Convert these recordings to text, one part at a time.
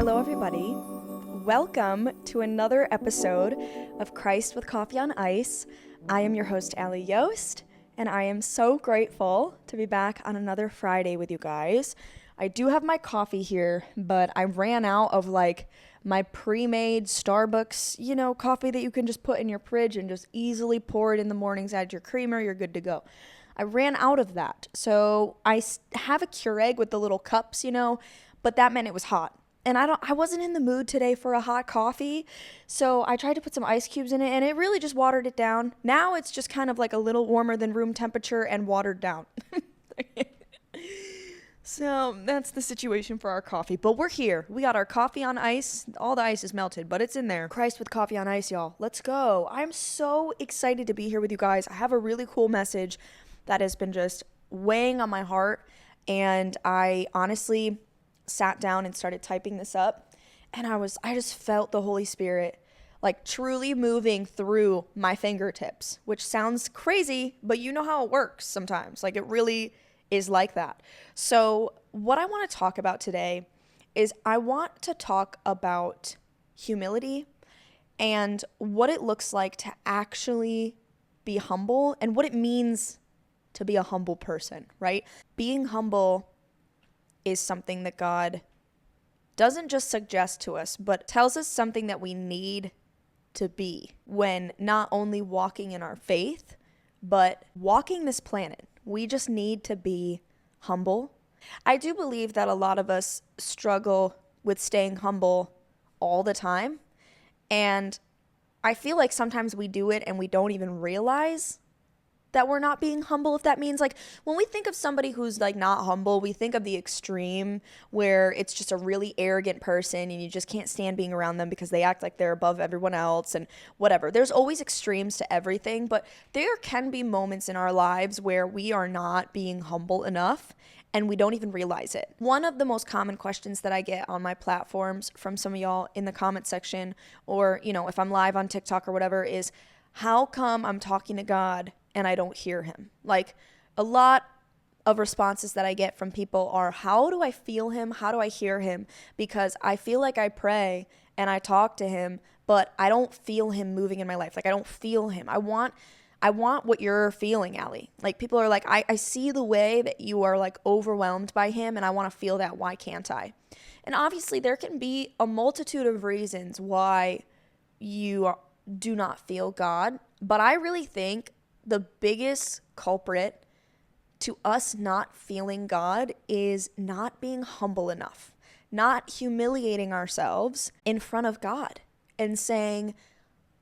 Hello, everybody. Welcome to another episode of Christ with Coffee on Ice. I am your host, Allie Yost, and I am so grateful to be back on another Friday with you guys. I do have my coffee here, but I ran out of my pre-made Starbucks, coffee that you can just put in your fridge and just easily pour it in the mornings, add your creamer, you're good to go. I ran out of that. So I have a Keurig with the little cups, but that meant it was hot. And I wasn't in the mood today for a hot coffee, so I tried to put some ice cubes in it, and it really just watered it down. Now it's just kind of like a little warmer than room temperature and watered down. So that's the situation for our coffee. But we're here. We got our coffee on ice. All the ice is melted, but it's in there. Christ with coffee on ice, y'all. Let's go. I'm so excited to be here with you guys. I have a really cool message that has been just weighing on my heart, and I honestly sat down and started typing this up, and I just felt the Holy Spirit truly moving through my fingertips, which sounds crazy, but you know how it works sometimes. It really is like that. So what I want to talk about today is I want to talk about humility and what it looks like to actually be humble and what it means to be a humble person, right? Being humble is something that God doesn't just suggest to us, but tells us something that we need to be when not only walking in our faith, but walking this planet. We just need to be humble. I do believe that a lot of us struggle with staying humble all the time. And I feel like sometimes we do it and we don't even realize that we're not being humble, if that means when we think of somebody who's not humble, we think of the extreme where it's just a really arrogant person and you just can't stand being around them because they act like they're above everyone else and whatever. There's always extremes to everything, but there can be moments in our lives where we are not being humble enough and we don't even realize it. One of the most common questions that I get on my platforms from some of y'all in the comment section or, if I'm live on TikTok or whatever is, how come I'm talking to God and I don't hear him? A lot of responses that I get from people are, how do I feel him? How do I hear him? Because I feel like I pray and I talk to him, but I don't feel him moving in my life. I don't feel him. I want what you're feeling, Allie. People are I see the way that you are overwhelmed by him and I want to feel that. Why can't I? And obviously there can be a multitude of reasons why you do not feel God, but I really think the biggest culprit to us not feeling God is not being humble enough, not humiliating ourselves in front of God and saying,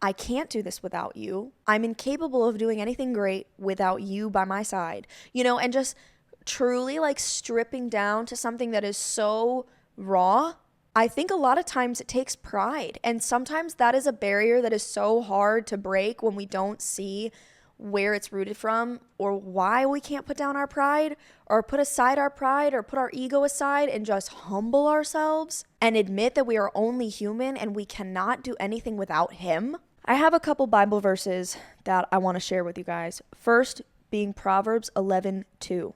I can't do this without you. I'm incapable of doing anything great without you by my side, and just truly stripping down to something that is so raw. I think a lot of times it takes pride, and sometimes that is a barrier that is so hard to break when we don't see where it's rooted from or why we can't put down our pride or put aside our pride or put our ego aside and just humble ourselves and admit that we are only human and we cannot do anything without him. I have a couple Bible verses that I want to share with you guys. First being Proverbs 11:2.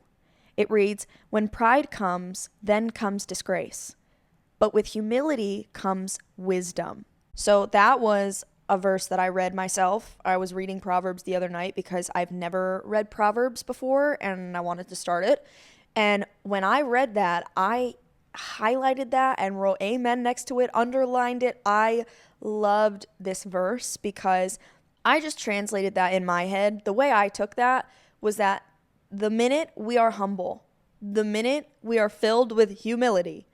It reads, "When pride comes, then comes disgrace. But with humility comes wisdom." So that was a verse that I read myself. I was reading Proverbs the other night because I've never read Proverbs before and I wanted to start it. And when I read that, I highlighted that and wrote amen next to it, underlined it. I loved this verse because I just translated that in my head. The way I took that was that the minute we are humble, the minute we are filled with humility,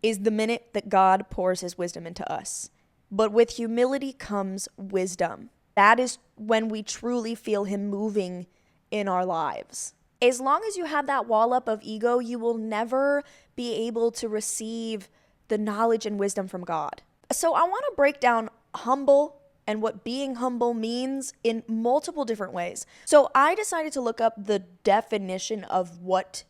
is the minute that God pours his wisdom into us. But with humility comes wisdom. That is when we truly feel him moving in our lives. As long as you have that wall up of ego, you will never be able to receive the knowledge and wisdom from God. So I want to break down humble and what being humble means in multiple different ways. So I decided to look up the definition of what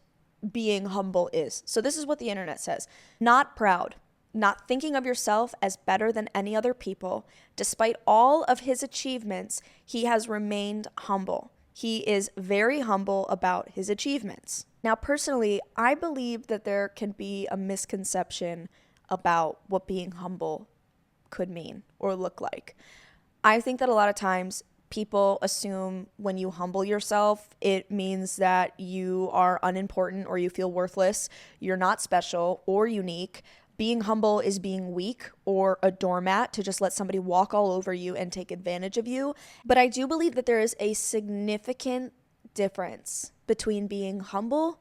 being humble is. So this is what the internet says. Not proud. Not thinking of yourself as better than any other people. Despite all of his achievements, he has remained humble. He is very humble about his achievements. Now, personally, I believe that there can be a misconception about what being humble could mean or look like. I think that a lot of times people assume when you humble yourself, it means that you are unimportant or you feel worthless, you're not special or unique. Being humble is being weak or a doormat to just let somebody walk all over you and take advantage of you. But I do believe that there is a significant difference between being humble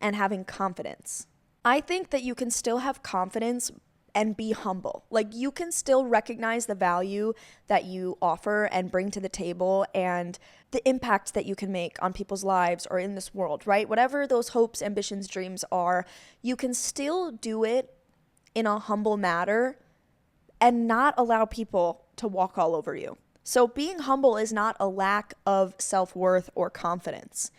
and having confidence. I think that you can still have confidence and be humble. Like, you can still recognize the value that you offer and bring to the table and the impact that you can make on people's lives or in this world, right? Whatever those hopes, ambitions, dreams are, you can still do it in a humble manner and not allow people to walk all over you. So being humble is not a lack of self-worth or confidence.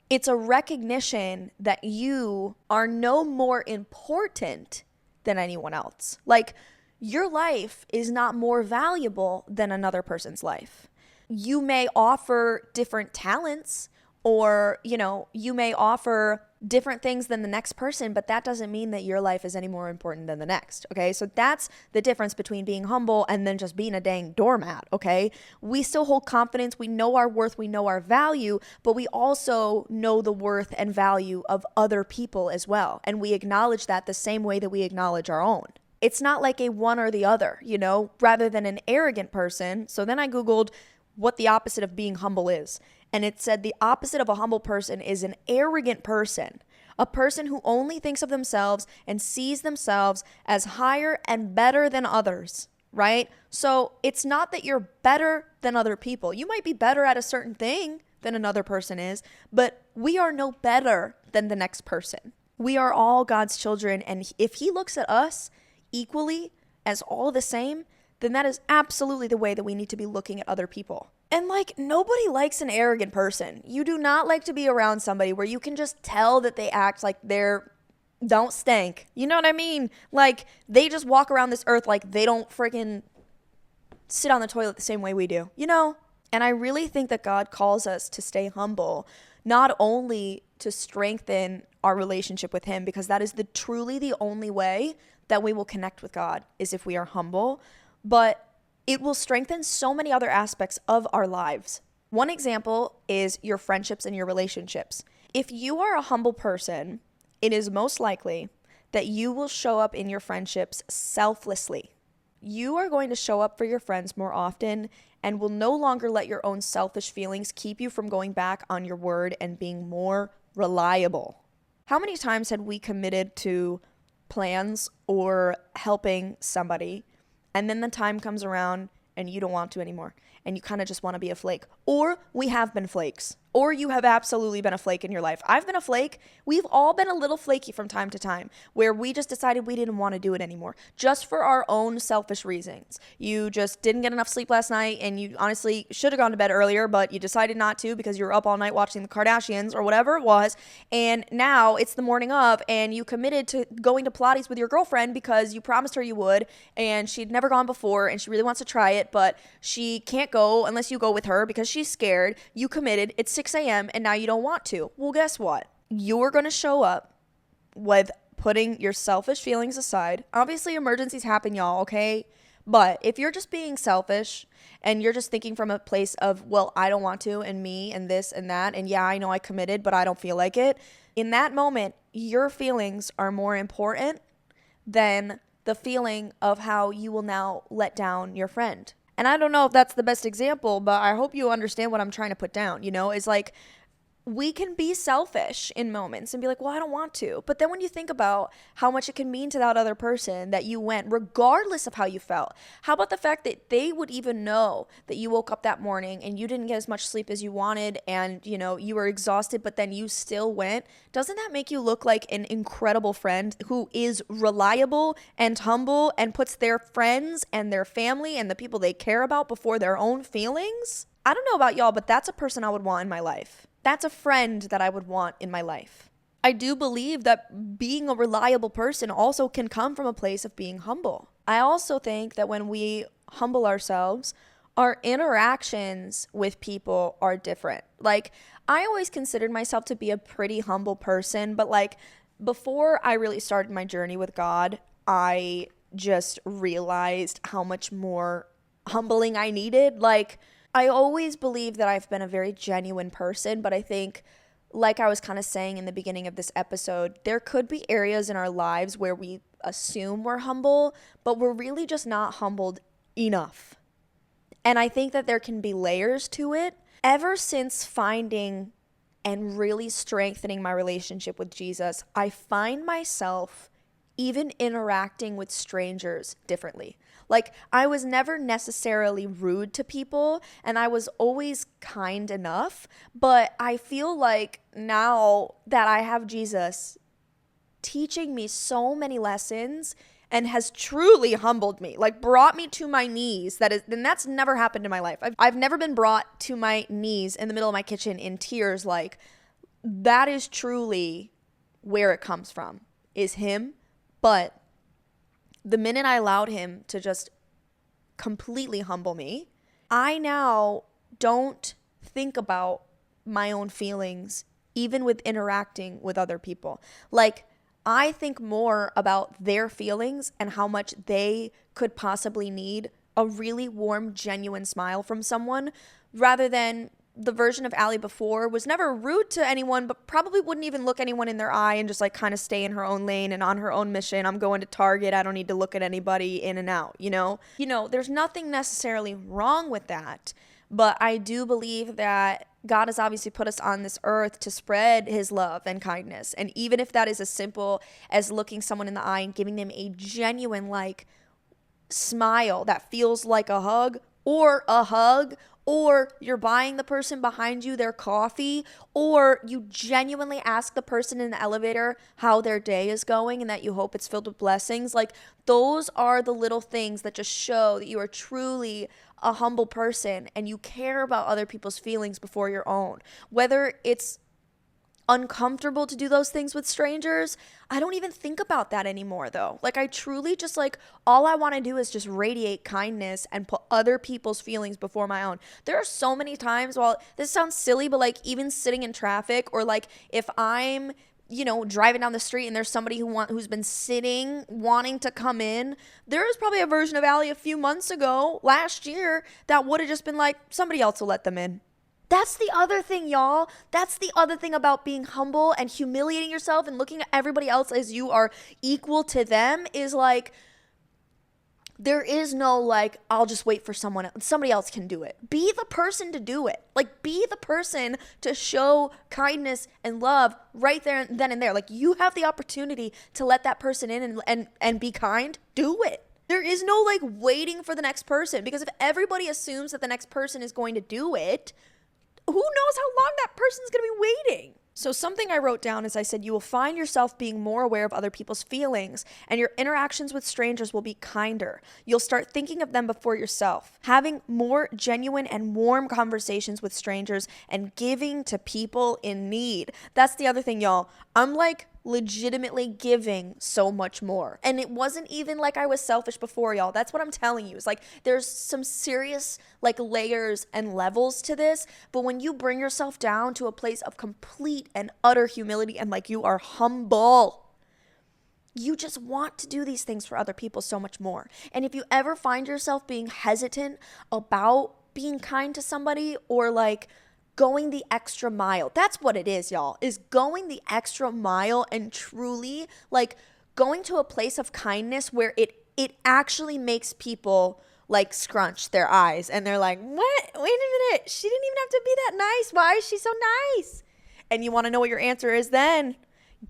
It's a recognition that you are no more important than anyone else. Like, your life is not more valuable than another person's life. You may offer different talents or, you may offer different things than the next person, but that doesn't mean that your life is any more important than the next, okay? So that's the difference between being humble and then just being a dang doormat, okay? We still hold confidence, we know our worth, we know our value, but we also know the worth and value of other people as well, and we acknowledge that the same way that we acknowledge our own. It's not like a one or the other, rather than an arrogant person. So then I Googled what the opposite of being humble is. And it said the opposite of a humble person is an arrogant person, a person who only thinks of themselves and sees themselves as higher and better than others, right? So it's not that you're better than other people. You might be better at a certain thing than another person is, but we are no better than the next person. We are all God's children, and if He looks at us equally as all the same, then that is absolutely the way that we need to be looking at other people. And nobody likes an arrogant person. You do not like to be around somebody where you can just tell that they act like don't stink. You know what I mean? Like, they just walk around this earth like they don't freaking sit on the toilet the same way we do, And I really think that God calls us to stay humble, not only to strengthen our relationship with Him, because that is truly the only way that we will connect with God, is if we are humble, but it will strengthen so many other aspects of our lives. One example is your friendships and your relationships. If you are a humble person, it is most likely that you will show up in your friendships selflessly. You are going to show up for your friends more often and will no longer let your own selfish feelings keep you from going back on your word and being more reliable. How many times had we committed to plans or helping somebody, and then the time comes around and you don't want to anymore and you kind of just want to be a flake? Or we have been flakes, or you have absolutely been a flake in your life. I've been a flake. We've all been a little flaky from time to time, where we just decided we didn't want to do it anymore, just for our own selfish reasons. You just didn't get enough sleep last night, and you honestly should have gone to bed earlier, but you decided not to because you were up all night watching the Kardashians or whatever it was, and now it's the morning of, and you committed to going to Pilates with your girlfriend because you promised her you would, and she'd never gone before, and she really wants to try it, but she can't go unless you go with her because she's scared. You committed. It's 6 a.m. and now you don't want to. Well, guess what? You're going to show up with putting your selfish feelings aside. Obviously, emergencies happen, y'all, okay? But if you're just being selfish and you're just thinking from a place of, well, I don't want to, and me, and this and that, and yeah, I know I committed, but I don't feel like it. In that moment, your feelings are more important than the feeling of how you will now let down your friend. And I don't know if that's the best example, but I hope you understand what I'm trying to put down, is like, we can be selfish in moments and be like, well, I don't want to. But then when you think about how much it can mean to that other person that you went, regardless of how you felt, how about the fact that they would even know that you woke up that morning and you didn't get as much sleep as you wanted and, you were exhausted, but then you still went? Doesn't that make you look like an incredible friend who is reliable and humble and puts their friends and their family and the people they care about before their own feelings? I don't know about y'all, but that's a person I would want in my life. That's a friend that I would want in my life. I do believe that being a reliable person also can come from a place of being humble. I also think that when we humble ourselves, our interactions with people are different. Like, I always considered myself to be a pretty humble person, but before I really started my journey with God, I just realized how much more humbling I needed. Like, I always believe that I've been a very genuine person, but I think, like I was kind of saying in the beginning of this episode, there could be areas in our lives where we assume we're humble, but we're really just not humbled enough. And I think that there can be layers to it. Ever since finding and really strengthening my relationship with Jesus, I find myself even interacting with strangers differently. Like, I was never necessarily rude to people, and I was always kind enough, but I feel like now that I have Jesus teaching me so many lessons and has truly humbled me, like brought me to my knees. And that's never happened in my life. I've never been brought to my knees in the middle of my kitchen in tears. Like, that is truly where it comes from, is him. But the minute I allowed him to just completely humble me, I now don't think about my own feelings, even with interacting with other people. Like, I think more about their feelings and how much they could possibly need a really warm, genuine smile from someone, rather than the version of Allie before was never rude to anyone, but probably wouldn't even look anyone in their eye and just like kind of stay in her own lane and on her own mission. I'm going to Target. I don't need to look at anybody in and out, you know? There's nothing necessarily wrong with that, but I do believe that God has obviously put us on this earth to spread his love and kindness. And even if that is as simple as looking someone in the eye and giving them a genuine like smile that feels like a hug, or you're buying the person behind you their coffee, or you genuinely ask the person in the elevator how their day is going and that you hope it's filled with blessings. Like, those are the little things that just show that you are truly a humble person and you care about other people's feelings before your own. Whether it's uncomfortable to do those things with strangers, I don't even think about that anymore though. Like, I truly just like, all I want to do is just radiate kindness and put other people's feelings before my own. There are so many times, well, this sounds silly, but like even sitting in traffic, or like if I'm driving down the street and there's somebody who's been sitting wanting to come in, there is probably a version of Allie a few months ago, last year, that would have just been like, somebody else will let them in. That's the other thing, y'all. That's the other thing about being humble and humiliating yourself and looking at everybody else as you are equal to them, is like, there is no like, I'll just wait for somebody else can do it. Be the person to do it. Like, be the person to show kindness and love right there and then and there. Like, you have the opportunity to let that person in and be kind. Do it. There is no like waiting for the next person, because if everybody assumes that the next person is going to do it, who knows how long that person's going to be waiting? So something I wrote down is, I said, you will find yourself being more aware of other people's feelings, and your interactions with strangers will be kinder. You'll start thinking of them before yourself, having more genuine and warm conversations with strangers, and giving to people in need. That's the other thing, y'all. I'm like legitimately giving so much more. And it wasn't even like I was selfish before, y'all. That's what I'm telling you. It's like, there's some serious like layers and levels to this, but when you bring yourself down to a place of complete and utter humility and like you are humble, you just want to do these things for other people so much more. And if you ever find yourself being hesitant about being kind to somebody, or like going the extra mile, that's what it is, y'all, is going the extra mile and truly like going to a place of kindness where it actually makes people like scrunch their eyes and they're like, what? Wait a minute. She didn't even have to be that nice. Why is she so nice? And you want to know what your answer is then?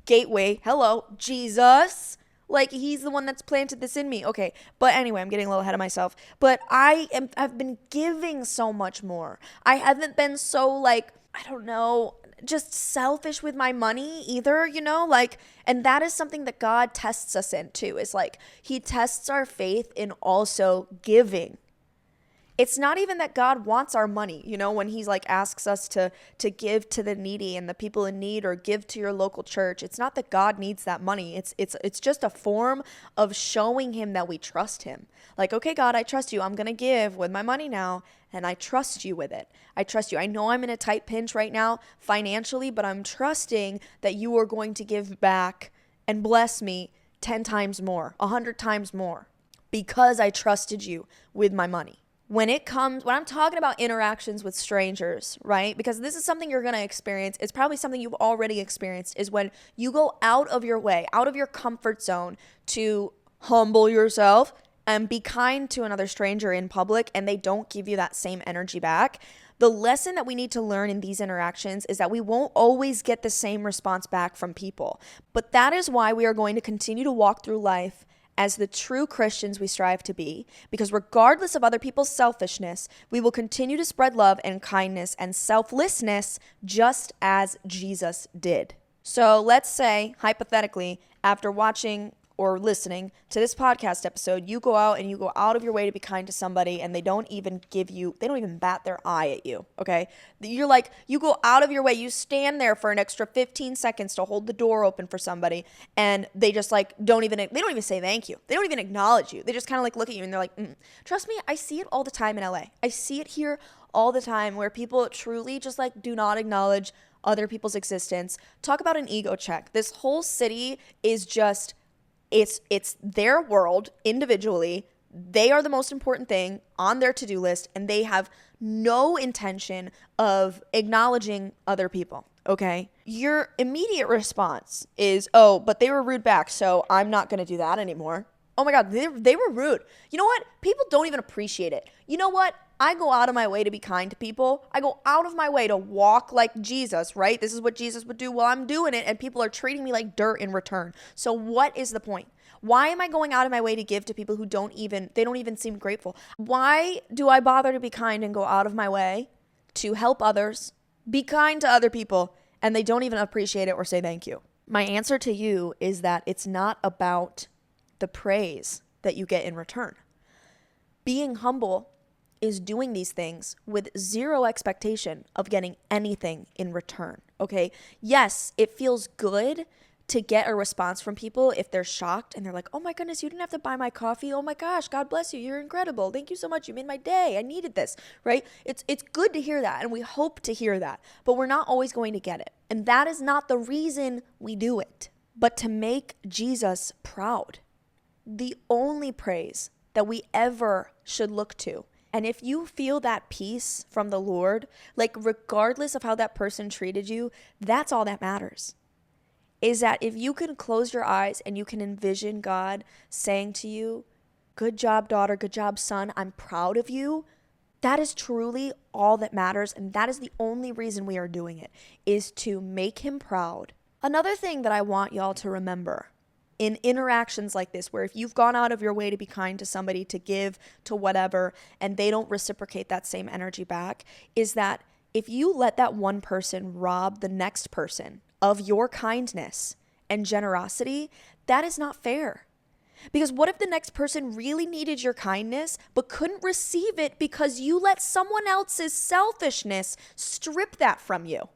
Gateway. Hello, Jesus. Like, he's the one that's planted this in me. Okay, but anyway, I'm getting a little ahead of myself. But I've been giving so much more. I haven't been so like, I don't know, just selfish with my money either, like, and that is something that God tests us in too, is like, he tests our faith in also giving. It's not even that God wants our money, when he's like asks us to give to the needy and the people in need, or give to your local church. It's not that God needs that money. It's just a form of showing him that we trust him. Like, okay, God, I trust you. I'm going to give with my money now, and I trust you with it. I trust you. I know I'm in a tight pinch right now financially, but I'm trusting that you are going to give back and bless me 10 times more, 100 times more, because I trusted you with my money. When I'm talking about interactions with strangers, right? Because this is something you're going to experience. It's probably something you've already experienced, is when you go out of your way, out of your comfort zone to humble yourself and be kind to another stranger in public, and they don't give you that same energy back. The lesson that we need to learn in these interactions is that we won't always get the same response back from people. But that is why we are going to continue to walk through life as the true Christians we strive to be, because regardless of other people's selfishness, we will continue to spread love and kindness and selflessness just as Jesus did. So let's say, hypothetically, after watching or listening to this podcast episode, you go out and you go out of your way to be kind to somebody, and they don't even bat their eye at you, okay? You go out of your way, you stand there for an extra 15 seconds to hold the door open for somebody, and they just they don't even say thank you. They don't even acknowledge you. They just kind of look at you and they're like, Trust me, I see it all the time in LA. I see it here all the time where people truly just do not acknowledge other people's existence. Talk about an ego check. This whole city is just... It's their world individually. They are the most important thing on their to-do list, and they have no intention of acknowledging other people, okay? Your immediate response is, oh, but they were rude back, so I'm not going to do that anymore. Oh my God, they were rude. You know what? People don't even appreciate it. You know what? I go out of my way to be kind to people. I go out of my way to walk like Jesus, right? This is what Jesus would do while I'm doing it, and people are treating me like dirt in return. So what is the point? Why am I going out of my way to give to people who don't even seem grateful? Why do I bother to be kind and go out of my way to help others, be kind to other people, and they don't even appreciate it or say thank you? My answer to you is that it's not about the praise that you get in return. Being humble is doing these things with zero expectation of getting anything in return, okay? Yes, it feels good to get a response from people if they're shocked and they're like, oh my goodness, you didn't have to buy my coffee. Oh my gosh, God bless you. You're incredible. Thank you so much. You made my day. I needed this, right? It's good to hear that, and we hope to hear that, but we're not always going to get it. And that is not the reason we do it, but to make Jesus proud. The only praise that we ever should look to. And if you feel that peace from the Lord, regardless of how that person treated you, that's all that matters. Is that if you can close your eyes and you can envision God saying to you, good job, daughter, good job, son, I'm proud of you. That is truly all that matters. And that is the only reason we are doing it, is to make him proud. Another thing that I want y'all to remember in interactions like this, where if you've gone out of your way to be kind to somebody, to give, to whatever, and they don't reciprocate that same energy back, is that if you let that one person rob the next person of your kindness and generosity, that is not fair. Because what if the next person really needed your kindness but couldn't receive it because you let someone else's selfishness strip that from you?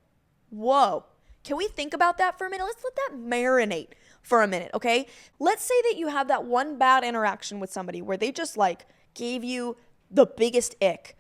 Whoa. Can we think about that for a minute? Let's let that marinate for a minute, okay? Let's say that you have that one bad interaction with somebody where they just gave you the biggest ick.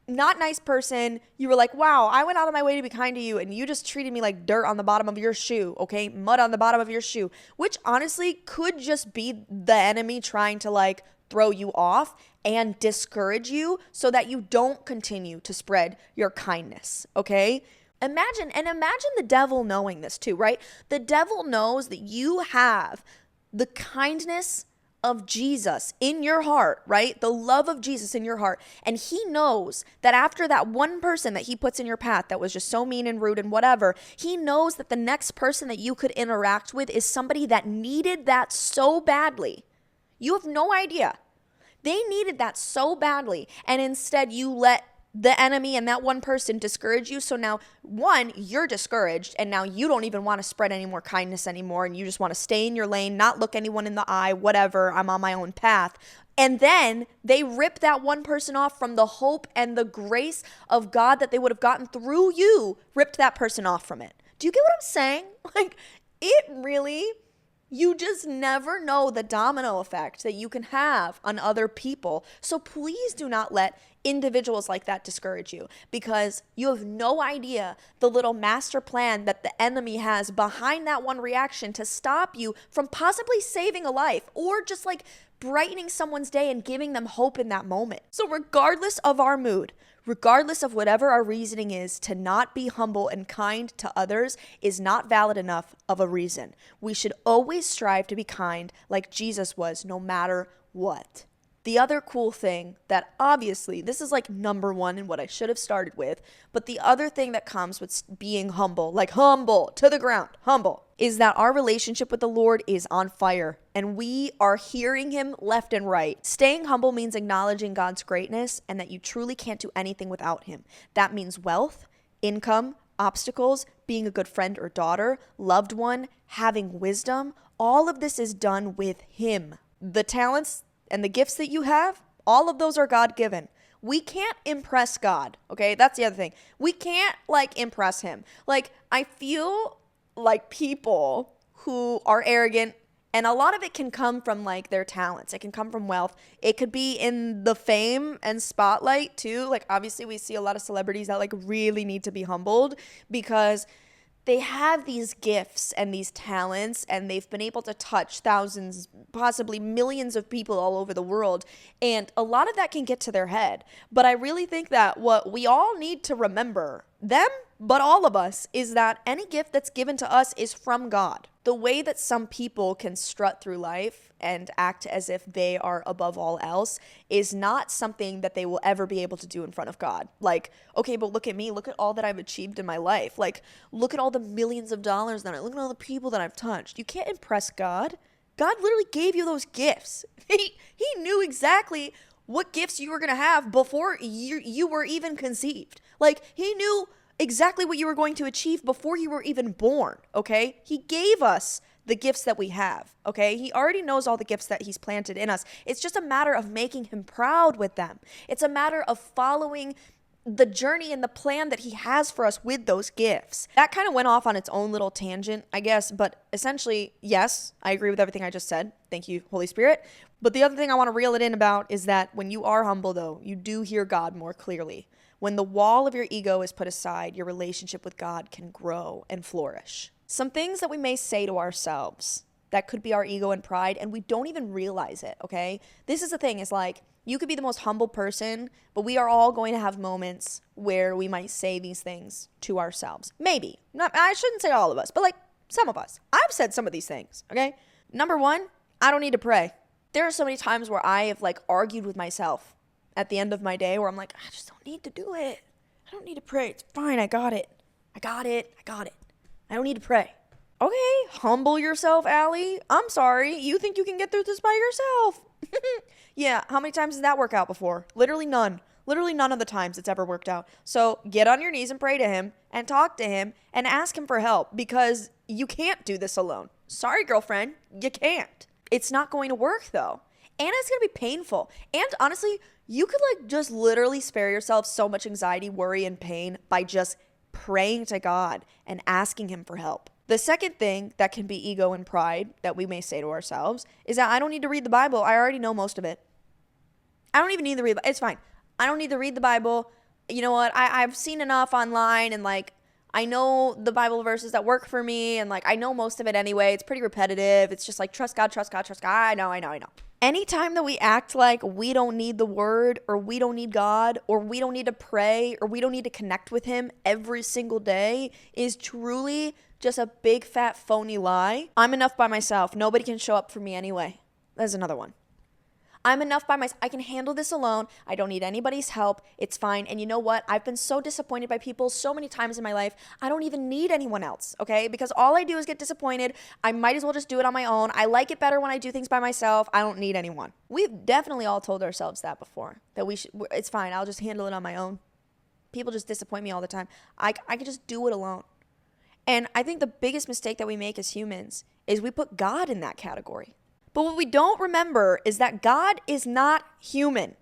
Not nice person. You were like, wow, I went out of my way to be kind to you, and you just treated me like dirt on the bottom of your shoe, okay? Mud on the bottom of your shoe, which honestly could just be the enemy trying to throw you off and discourage you so that you don't continue to spread your kindness, okay? Imagine the devil knowing this too, right? The devil knows that you have the kindness of Jesus in your heart, right? The love of Jesus in your heart. And he knows that after that one person that he puts in your path that was just so mean and rude and whatever, he knows that the next person that you could interact with is somebody that needed that so badly. You have no idea. They needed that so badly. And instead you let the enemy and that one person discourage you. So now, one, you're discouraged, and now you don't even want to spread any more kindness anymore, and you just want to stay in your lane, not look anyone in the eye, whatever, I'm on my own path. And then they rip that one person off from the hope and the grace of God that they would have gotten through you, ripped that person off from it. Do you get what I'm saying? It really... You just never know the domino effect that you can have on other people. So please do not let individuals like that discourage you because you have no idea the little master plan that the enemy has behind that one reaction to stop you from possibly saving a life or just like brightening someone's day and giving them hope in that moment. So regardless of our mood, regardless of whatever our reasoning is, to not be humble and kind to others is not valid enough of a reason. We should always strive to be kind like Jesus was, no matter what. The other cool thing that obviously, this is like number one in what I should have started with, but the other thing that comes with being humble, like humble to the ground, humble, is that our relationship with the Lord is on fire and we are hearing him left and right. Staying humble means acknowledging God's greatness and that you truly can't do anything without him. That means wealth, income, obstacles, being a good friend or daughter, loved one, having wisdom. All of this is done with him. The talents and the gifts that you have, all of those are God-given. We can't impress God, okay? That's the other thing. We can't, impress him. I feel like people who are arrogant, and a lot of it can come from, their talents. It can come from wealth. It could be in the fame and spotlight, too. Obviously, we see a lot of celebrities that, really need to be humbled because they have these gifts and these talents and they've been able to touch thousands, possibly millions of people all over the world. And a lot of that can get to their head. But I really think that what we all need to remember, them, but all of us, is that any gift that's given to us is from God. The way that some people can strut through life and act as if they are above all else is not something that they will ever be able to do in front of God. Okay, but look at me. Look at all that I've achieved in my life. Look at all the millions of dollars look at all the people that I've touched. You can't impress God. God literally gave you those gifts. He knew exactly what gifts you were going to have before you were even conceived. He knew exactly what you were going to achieve before you were even born, okay? He gave us the gifts that we have, okay? He already knows all the gifts that he's planted in us. It's just a matter of making him proud with them. It's a matter of following the journey and the plan that he has for us with those gifts. That kind of went off on its own little tangent, I guess, but essentially, yes, I agree with everything I just said. Thank you, Holy Spirit. But the other thing I want to reel it in about is that when you are humble, though, you do hear God more clearly. When the wall of your ego is put aside, your relationship with God can grow and flourish. Some things that we may say to ourselves that could be our ego and pride, and we don't even realize it, okay? This is the thing, is you could be the most humble person, but we are all going to have moments where we might say these things to ourselves. Maybe. I shouldn't say all of us, but some of us. I've said some of these things, okay? Number one, I don't need to pray. There are so many times where I have argued with myself at the end of my day where I'm I just don't need to do it. I don't need to pray. It's fine. I got it. I don't need to pray. Okay, humble yourself, Allie. I'm sorry. You think you can get through this by yourself. Yeah, how many times did that work out before? Literally none. Literally none of the times it's ever worked out. So get on your knees and pray to him and talk to him and ask him for help because you can't do this alone. Sorry, girlfriend. You can't. It's not going to work, though. And it's going to be painful. And honestly, you could just literally spare yourself so much anxiety, worry, and pain by just praying to God and asking him for help. The second thing that can be ego and pride that we may say to ourselves is that I don't need to read the Bible. I already know most of it. I don't even need to read. It's fine. I don't need to read the Bible. You know what? I've seen enough online and I know the Bible verses that work for me and I know most of it anyway. It's pretty repetitive. It's just trust God, trust God, trust God. I know. Anytime that we act like we don't need the word or we don't need God or we don't need to pray or we don't need to connect with him every single day is truly just a big fat phony lie. I'm enough by myself. Nobody can show up for me anyway. That's another one. I'm enough by myself. I can handle this alone. I don't need anybody's help. It's fine. And you know what? I've been so disappointed by people so many times in my life. I don't even need anyone else, okay? Because all I do is get disappointed. I might as well just do it on my own. I like it better when I do things by myself. I don't need anyone. We've definitely all told ourselves that before, that it's fine. I'll just handle it on my own. People just disappoint me all the time. I can just do it alone. And I think the biggest mistake that we make as humans is we put God in that category. But what we don't remember is that God is not human.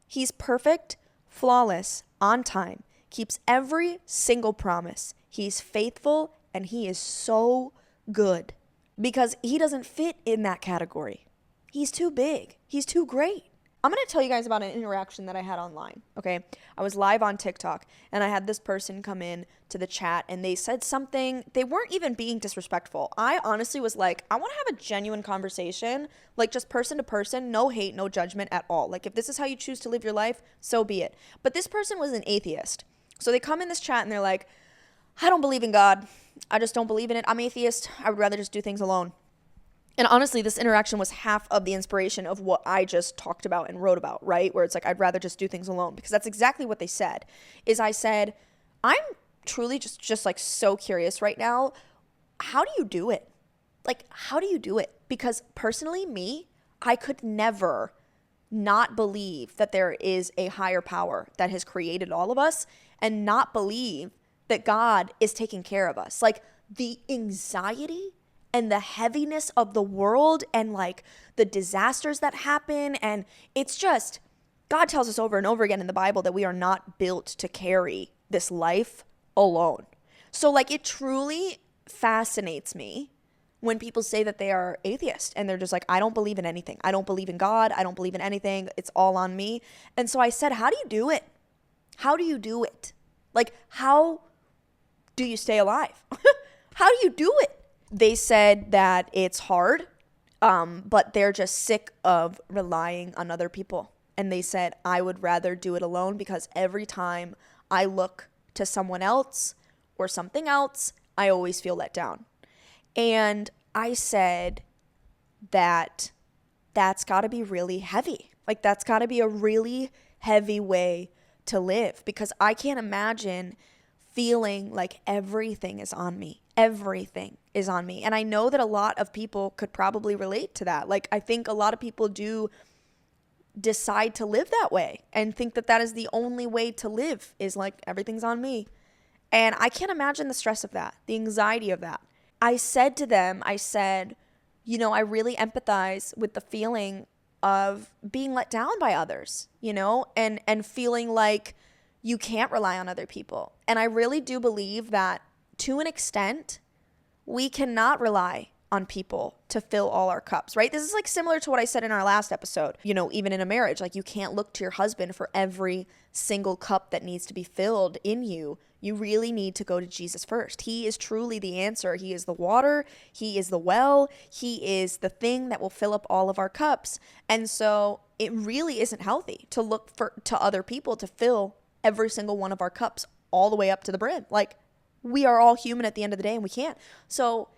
He's perfect, flawless, on time, keeps every single promise. He's faithful, and he is so good because he doesn't fit in that category. He's too big. He's too great. I'm going to tell you guys about an interaction that I had online, okay? I was live on TikTok, and I had this person come in to the chat, and they said something. They weren't even being disrespectful. I honestly was like, I want to have a genuine conversation, like just person to person, no hate, no judgment at all. Like, if this is how you choose to live your life, so be it. But this person was an atheist. So they come in this chat, and they're like, I don't believe in God. I just don't believe in it. I'm atheist. I would rather just do things alone. And honestly, this interaction was half of the inspiration of what I just talked about and wrote about, right? Where it's like, I'd rather just do things alone, because that's exactly what they said. Is I said, I'm truly just like so curious right now. How do you do it? Like, how do you do it? Because personally, me, I could never not believe that there is a higher power that has created all of us, and not believe that God is taking care of us. Like, the anxiety and the heaviness of the world, and like the disasters that happen. And it's just, God tells us over and over again in the Bible that we are not built to carry this life alone. So like, it truly fascinates me when people say that they are atheist, and they're just like, I don't believe in anything. I don't believe in God. I don't believe in anything. It's all on me. And so I said, how do you do it? How do you do it? Like, how do you stay alive? How do you do it? They said that it's hard, but they're just sick of relying on other people. And they said, I would rather do it alone, because every time I look to someone else or something else, I always feel let down. And I said that that's got to be really heavy. Like, that's got to be a really heavy way to live, because I can't imagine feeling like everything is on me. Everything is on me. And I know that a lot of people could probably relate to that. Like, I think a lot of people do decide to live that way and think that that is the only way to live, is like, everything's on me. And I can't imagine the stress of that, the anxiety of that. I said to them, I said, you know, I really empathize with the feeling of being let down by others, you know, and feeling like you can't rely on other people. And I really do believe that, to an extent, we cannot rely on people to fill all our cups, right? This is like similar to what I said in our last episode. You know, even in a marriage, like, you can't look to your husband for every single cup that needs to be filled in you. You really need to go to Jesus first. He is truly the answer. He is the water. He is the well. He is the thing that will fill up all of our cups. And so it really isn't healthy to look to other people to fill every single one of our cups all the way up to the brim. Like, we are all human at the end of the day, and we can't. So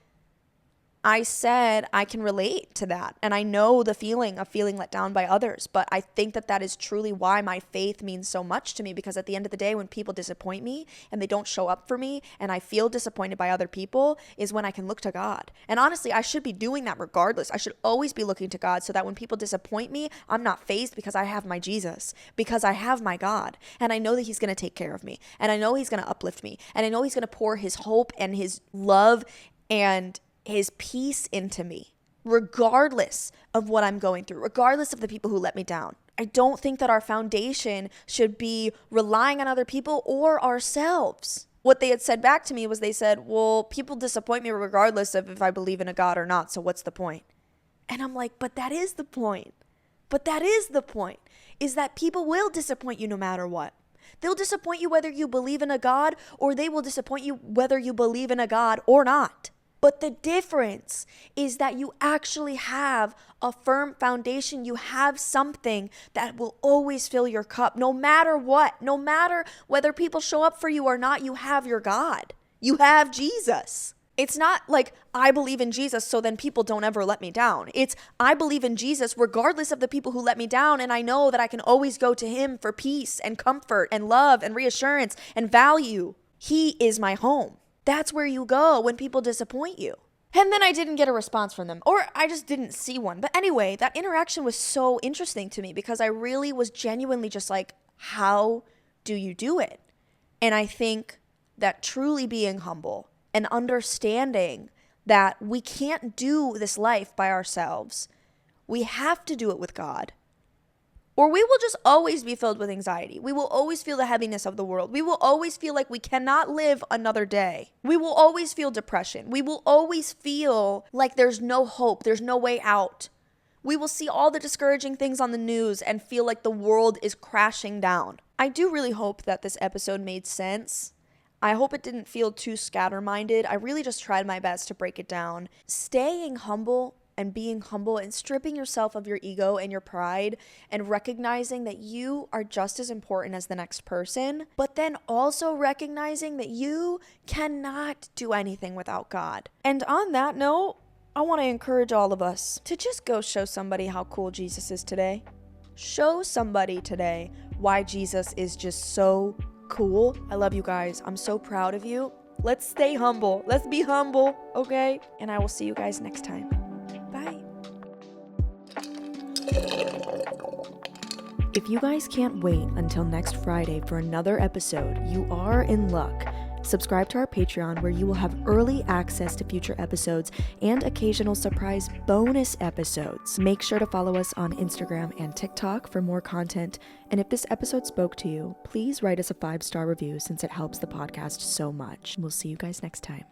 I said I can relate to that. And I know the feeling of feeling let down by others. But I think that that is truly why my faith means so much to me. Because at the end of the day, when people disappoint me and they don't show up for me, and I feel disappointed by other people, is when I can look to God. And honestly, I should be doing that regardless. I should always be looking to God, so that when people disappoint me, I'm not fazed, because I have my Jesus, because I have my God. And I know that He's going to take care of me. And I know He's going to uplift me. And I know He's going to pour His hope and His love and His peace into me, regardless of what I'm going through, regardless of the people who let me down. I don't think that our foundation should be relying on other people or ourselves. What they had said back to me was, they said, well, people disappoint me regardless of if I believe in a God or not, so what's the point? And I'm like, but that is the point. But that is the point, is that people will disappoint you no matter what. They'll disappoint you whether you believe in a God, or they will disappoint you whether you believe in a God or not. But the difference is that you actually have a firm foundation. You have something that will always fill your cup, no matter what. No matter whether people show up for you or not, you have your God. You have Jesus. It's not like, I believe in Jesus, so then people don't ever let me down. It's, I believe in Jesus regardless of the people who let me down, and I know that I can always go to Him for peace and comfort and love and reassurance and value. He is my home. That's where you go when people disappoint you. And then I didn't get a response from them, or I just didn't see one. But anyway, that interaction was so interesting to me, because I really was genuinely just like, how do you do it? And I think that truly being humble and understanding that we can't do this life by ourselves, we have to do it with God. Or we will just always be filled with anxiety. We will always feel the heaviness of the world. We will always feel like we cannot live another day. We will always feel depression. We will always feel like there's no hope, there's no way out. We will see all the discouraging things on the news and feel like the world is crashing down. I do really hope that this episode made sense. I hope it didn't feel too scatter-minded. I really just tried my best to break it down. Staying humble and being humble and stripping yourself of your ego and your pride and recognizing that you are just as important as the next person, but then also recognizing that you cannot do anything without God. And on that note, I want to encourage all of us to just go show somebody how cool Jesus is today. Show somebody today why Jesus is just so cool. I love you guys. I'm so proud of you. Let's stay humble. Let's be humble, okay? And I will see you guys next time. Bye. If you guys can't wait until next Friday for another episode, you are in luck. Subscribe to our Patreon where you will have early access to future episodes and occasional surprise bonus episodes. Make sure to follow us on Instagram and TikTok for more content. And if this episode spoke to you, please write us a 5-star review since it helps the podcast so much. We'll see you guys next time.